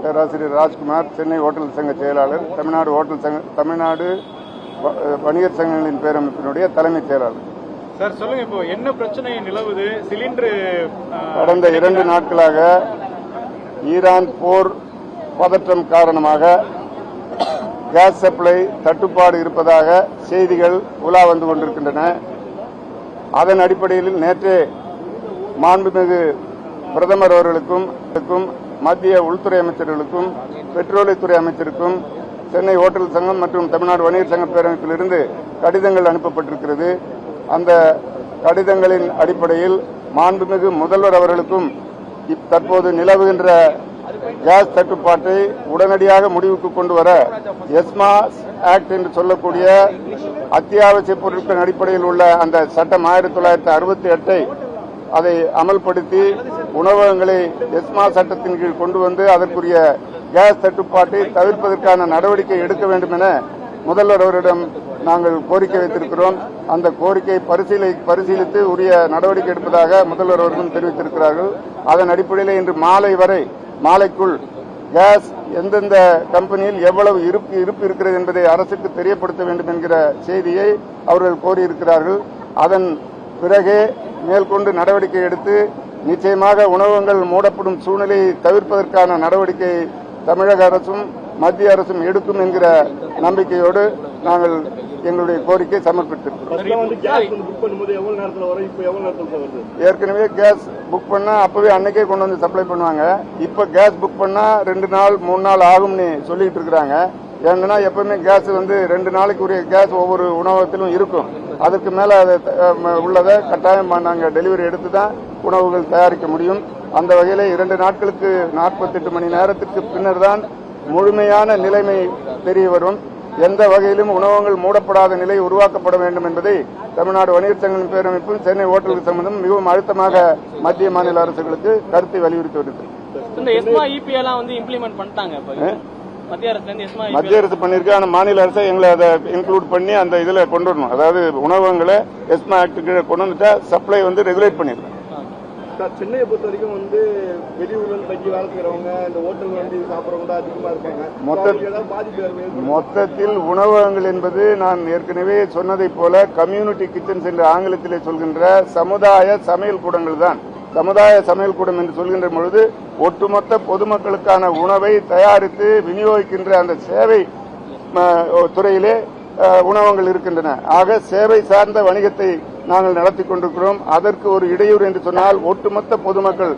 பேராசிரியர் ராஜ்குமார், சென்னை ஹோட்டல் சங்க செயலாளர், தமிழ்நாடு வணிகர் சங்கங்களின் பேரமைப்பினுடைய தலைமைச் செயலாளர். சார் சொல்லுங்க, இப்போ என்ன பிரச்சனை நிலவுது? சிலிண்டர் கடந்த 2 நாட்களாக ஈரான் போர் பதற்றம் காரணமாக கேஸ் சப்ளை தட்டுப்பாடு இருப்பதாக செய்திகள் உலா வந்து கொண்டிருக்கின்றன. அதன் அடிப்படையில் நேற்றே மாண்புமிகு பிரதமர் அவர்களுக்கும் மத்திய உள்துறை அமைச்சர்களுக்கும் பெட்ரோலியத்துறை அமைச்சருக்கும் சென்னை ஹோட்டல் சங்கம் மற்றும் தமிழ்நாடு வணிகர் சங்க பேரமைப்பிலிருந்து கடிதங்கள் அனுப்பப்பட்டிருக்கிறது. அந்த கடிதங்களின் அடிப்படையில் மாண்புமிகு முதல்வர் அவர்களுக்கும் தற்போது நிலவுகின்ற கேஸ் தட்டுப்பாட்டை உடனடியாக முடிவுக்கு கொண்டு வர எஸ்மா ஆக்ட் என்று சொல்லக்கூடிய அத்தியாவசிய பொருட்களின் அடிப்படையில் உள்ள அந்த சட்டம் 1968 அதை அமல்படுத்தி உணவகங்களை எஸ்மா சட்டத்தின் கீழ் கொண்டு வந்து அதற்குரிய கேஸ் தட்டுப்பாட்டை தவிர்ப்பதற்கான நடவடிக்கை எடுக்க வேண்டும் என முதல்வர் அவரிடம் நாங்கள் கோரிக்கை வைத்திருக்கிறோம். அந்த கோரிக்கை பரிசீலித்து உரிய நடவடிக்கை எடுப்பதாக முதல்வர் அவர்களும் தெரிவித்திருக்கிறார்கள். அதன் அடிப்படையில் இன்று மாலைக்குள் கேஸ் எந்தெந்த கம்பெனியில் எவ்வளவு இருப்பு இருக்கிறது என்பதை அரசுக்கு தெரியப்படுத்த வேண்டும் என்கிற செய்தியை அவர்கள் கோரியிருக்கிறார்கள். அதன் பிறகே மேற்கொண்டு நடவடிக்கை எடுத்து நிச்சயமாக உணவகங்கள் மூடப்படும் சூழ்நிலையை தவிர்ப்பதற்கான நடவடிக்கை தமிழக அரசும் மத்திய அரசும் எடுக்கும் என்கிற நம்பிக்கையோடு நாங்கள் எங்களுடைய கோரிக்கை சமர்ப்பித்திருக்கிறோம். ஏற்கனவே கேஸ் புக் பண்ணா அப்பவே அன்னைக்கே கொண்டு வந்து சப்ளை பண்ணுவாங்க. இப்ப கேஸ் புக் பண்ணா 2 நாள் 3 நாள் ஆகும்னு சொல்லிட்டு இருக்கிறாங்க. ஏன்னா எப்பவுமே கேஸ் வந்து 2 நாளைக்கு உரிய கேஸ் ஒவ்வொரு உணவகத்திலும் இருக்கும். அதுக்கு மேல உள்ளதை கட்டாயம் நாங்கள் டெலிவரி எடுத்து தான் உணவுகள் தயாரிக்க முடியும். அந்த வகையில் 2 நாட்களுக்கு 48 மணி நேரத்திற்கு பின்னர் தான் முழுமையான நிலைமை தெரிய வரும். எந்த வகையிலும் உணவகங்கள் மூடப்படாத நிலை உருவாக்கப்பட வேண்டும் என்பதை தமிழ்நாடு வணிகர் சங்கங்களின் பேரமைப்பும் சென்னை ஹோட்டல் சம்பந்தம் மிகவும் அழுத்தமாக மத்திய மாநில அரசுகளுக்கு கருத்தை வலியுறுத்தி வருகிறது. மத்திய அரசு பண்ணிருக்கு. ஆனா மாநில அரசு எங்களை அதை இன்க்ளூட் பண்ணி அந்த இதுல கொண்டு வரணும். அதாவது உணவகங்களை எஸ்மா ஆக்ட் கீழே கொண்டு வந்துட்டா சப்ளை வந்து ரெகுலேட் பண்ணிருக்கோம். சென்னையை பொறுத்த வரைக்கும் வந்து வெளியூர்ல தங்கி வேலை செய்யறவங்க இந்த ஹோட்டல் வந்து சாப்பிடறவங்க அதிகமா இருக்காங்க. மொத்தத்தில் உணவகங்கள் என்பது நான் ஏற்கனவே சொன்னதை போல கம்யூனிட்டி கிச்சன்ஸ் என்று ஆங்கிலத்திலே சொல்கின்ற சமுதாய சமையல் கூடங்கள் தான். சமுதாய சமையல் கூடம் என்று சொல்கின்ற பொழுது ஒட்டுமொத்த பொதுமக்களுக்கான உணவை தயாரித்து விநியோகிக்கின்ற அந்த சேவை துறையிலே உணவகங்கள் இருக்கின்றன. ஆக சேவை சார்ந்த வணிகத்தை நாங்கள் நடத்தி கொண்டிருக்கிறோம். அதற்கு ஒரு இடையூறு என்று சொன்னால் ஒட்டுமொத்த பொதுமக்கள்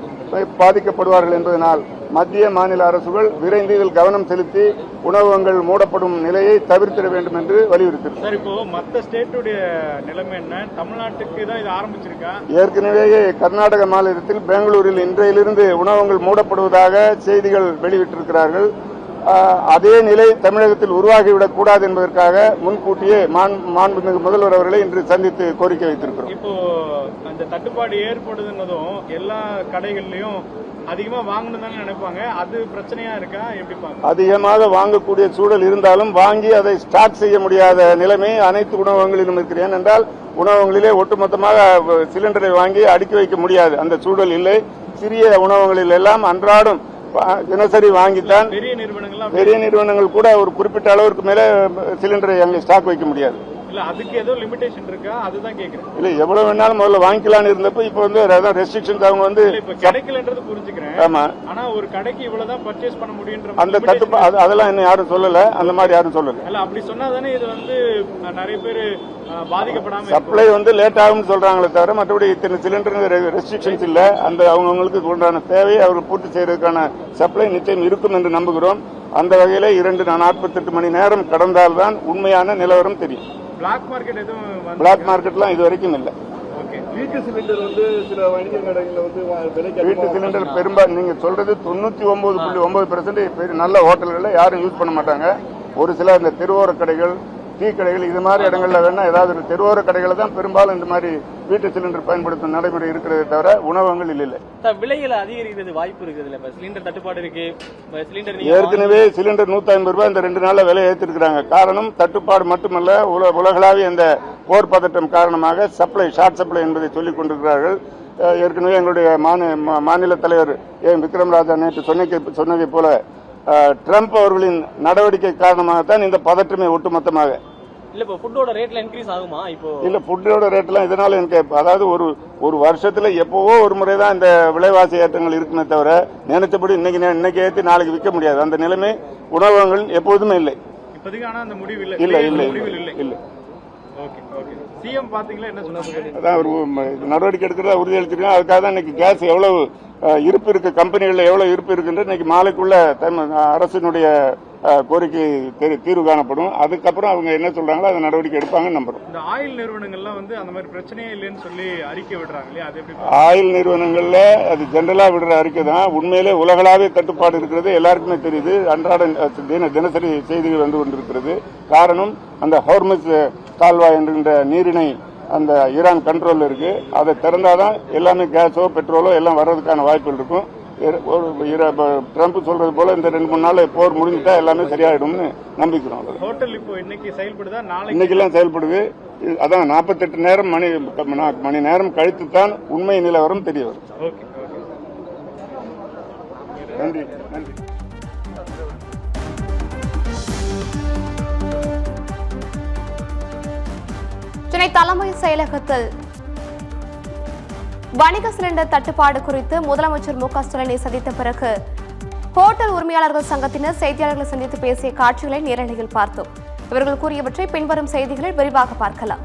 பாதிக்கப்படுவார்கள் என்பதனால் மத்திய மாநில அரசுகள் விரைந்து இதில் கவனம் செலுத்தி உணவகங்கள் மூடப்படும் நிலையை தவிர்த்திட வேண்டும் என்று வலியுறுத்தினார். இப்போ மற்ற ஸ்டேட்டுடைய நிலைமை என்ன? தமிழ்நாட்டுக்கு தான் இது ஆரம்பிச்சிருக்கா? ஏற்கனவே கர்நாடக மாநிலத்தில் பெங்களூரில் இன்றையிலிருந்து உணவகங்கள் மூடப்படுவதாக செய்திகள் வெளியிட்டிருக்கிறார்கள். அதே நிலை தமிழகத்தில் உருவாகிவிடக் கூடாது என்பதற்காக முன்கூட்டியே மாண்புமிகு முதல்வர் அவர்களை இன்று சந்தித்து கோரிக்கை வைத்திருக்கிறோம். இப்போ அந்த தட்டுப்பாடு ஏற்படுதுன்னதும் எல்லா கடைகள்லயும் அதிகமா வாங்கணும் தானே நினைப்பாங்க. அது பிரச்சனையா இருக்கா? எப்படி பாருங்க? அதிகமாக வாங்கக்கூடிய சூழல் இருந்தாலும் வாங்கி அதை ஸ்டாக் செய்ய முடியாத நிலைமை அனைத்து உணவகங்களிலும் இருக்கிறது. ஏனென்றால் உணவகங்களிலே ஒட்டுமொத்தமாக சிலிண்டரை வாங்கி அடுக்கி வைக்க முடியாது, அந்த சூழல் இல்லை. சிறிய உணவகங்களில் எல்லாம் அன்றாடம் தினசரி வாங்கித்தான் பெரிய நிறுவனங்கள் கூட ஒரு குறிப்பிட்ட அளவிற்கு மேல சிலிண்டரை அங்கே ஸ்டாக் வைக்க முடியாது. அதுக்கு ஏதோ லிமிடேஷன் இருக்கா? அதுதான் கேக்குறேன். இல்ல எவ்வளவு வேணாலும் முதல்ல வாங்கிக்கலாம்னு இருந்தப்ப இப்ப வந்து ரெஸ்ட்ரிக்ஷன்ஸ் அவங்க வந்து கிடைக்கலன்றது புரிஞ்சுக்கிறேன். ஆமா, ஆனா ஒரு கடைக்கு இவ்வளவுதான் பர்ச்சேஸ் பண்ண முடியுன்ற அந்த தட்டுப்பாடு அதெல்லாம் இன்னும் யாரும் சொல்லல. அந்த மாதிரி யாரும் சொல்லல. இல்ல அப்படி சொன்னாதானே இது வந்து நிறைய பேர் பாதிக்கப்படாம சப்ளை வந்து லேட் ஆகும்னு சொல்றாங்களே தவிர மற்றபடி இத்தனை சிலிண்டர் ரெஸ்ட்ரிக்ஷன்ஸ் இல்ல. அந்த அவங்களுக்கு உண்டான தேவையை அவர்கள் பூர்த்தி செய்யறதுக்கான சப்ளை நிச்சயம் இருக்கும் என்று நம்புகிறோம். அந்த வகையில 48 மணி நேரம் கடந்தால்தான் உண்மையான நிலவரம் தெரியும். பிளாக் மார்க்கெட் எதுவும் பிளாக் மார்க்கெட்லாம் இது வரைக்கும் இல்ல. வீட்டு சிலிண்டர் வந்து சில வணிக கடைகள்ல வந்து வீட்டு சிலிண்டர் பெரும்பாலும் நீங்க சொல்றது 99.9% நல்ல ஹோட்டல்கள்ல யாரும் யூஸ் பண்ண மாட்டாங்க. ஒரு சில இந்த தெருவோர கடைகள், டீ கடைகள், இது மாதிரி இடங்கள்ல வேணா ஏதாவது தெருவோர கடைகளை தான் பெரும்பாலும் இந்த மாதிரி வீட்டு சிலிண்டர் பயன்படுத்தும் நடைமுறை இருக்கிறதே தவிர உணவகங்கள் இல்லை. விலைகள் அதிகரிக்கிறது வாய்ப்பு இருக்குது. சிலிண்டர் தட்டுப்பாடு இருக்கு. ஏற்கனவே சிலிண்டர் 150 ரூபாய் இந்த 2 நாள்ல விலை ஏற்றிருக்கிறாங்க. காரணம் தட்டுப்பாடு மட்டுமல்ல, உலகளாவிய இந்த போர் பதட்டம் காரணமாக ஷார்ட் சப்ளை என்பதை சொல்லிக் கொண்டிருக்கிறார்கள். ஏற்கனவே எங்களுடைய மாநில தலைவர் விக்ரம் ராஜா நேற்று சொன்னதை போல ட்ரம்ப் அவர்களின் நடவடிக்கை காரணமாகத்தான் இந்த பதற்றமே ஒட்டுமொத்தமாக. இல்ல இப்போ ஃபுட்டோட ரேட்ல இன்க்ரீஸ் ஆகுமா? இப்போ இல்ல ஃபுட்டோட ரேட்லாம் இதனால எனக்கு அதாவது ஒரு வருஷத்துல எப்பவோ ஒரு முறை தான் இந்த விலைவாசி ஏற்றங்கள் இருக்குமே தவிர நினைச்சபடி இன்னைக்கு ஏற்றி நாளைக்கு விற்க முடியாது. அந்த நிலைமை உணவகங்கள் எப்போதுமே இல்லை. இப்போதைக்கு ஆனா அந்த முடிவு இல்லை. இல்ல. Okay okay. சிஎம் பாத்தீங்களா என்ன சொன்னாங்க? அதான் ஒரு நடவடிக்கை எடுக்கிறதா உறுதியளிச்சிருக்காங்க. அதுக்காக தான் இன்னைக்கு கேஸ் எவ்வளவு இருப்பு இருக்கு, கம்பெனிகளில் எவ்வளவு இருப்பு இருக்குன்ற இன்னைக்கு மாலைக்குள்ள அரசினுடைய கோரிக்கை தீர்வு காணப்படும். அதுக்கப்புறம் அவங்க என்ன சொல்றாங்களோ அதை நடவடிக்கை எடுப்பாங்கன்னு நம்புறோம். இந்த ஆயில் நிறுவனங்கள்லாம் வந்து அந்த மாதிரி பிரச்சனையே இல்லைன்னு சொல்லி அறிக்கை விடுறாங்க இல்லையா? அது எப்படி? ஆயில் நிறுவனங்கள்ல அது ஜெனரலா விடுற அறிக்கை தான். உண்மையிலே உலகளாவே தட்டுப்பாடு இருக்கிறது எல்லாருக்குமே தெரியுது. அன்றாட தினசரி செய்திகள் வந்து கொண்டிருக்கிறது. காரணம் அந்த ஹோர்முஸ் கால்வாய் என்கின்ற நீரிணை அந்த ஈரான் கண்ட்ரோல்ல இருக்கு. அதை திறந்தாதான் எல்லாமே கேஸோ பெட்ரோலோ எல்லாம் வர்றதுக்கான வாய்ப்புகள் இருக்கும். ட்ரம்ப் சொல்றது போல இந்த 2-3 நாள் போர் முடிஞ்சிட்டா எல்லாமே சரியாயிடும்னு நம்பிக்கிறோம். ஹோட்டல் இப்போ இன்னைக்கு செயல்படுதா? இன்னைக்கு எல்லாம் செயல்படுது. அதான் 48 மணி நேரம் கழித்து தான் உண்மை நிலவரம் தெரிய வரும். நன்றி. சென்னை தலைமை செயலகத்தில் வணிக சிலிண்டர் தட்டுப்பாடு குறித்து முதலமைச்சர் மு க ஸ்டாலினை சந்தித்த பிறகு ஹோட்டல் உரிமையாளர்கள் சங்கத்தினர் செய்தியாளர்களை சந்தித்து பேசிய காட்சிகளை நேரலையில் பார்த்தோம். இவர்கள் கூறியவற்றை பின்வரும் செய்திகளில் விரிவாக பார்க்கலாம்.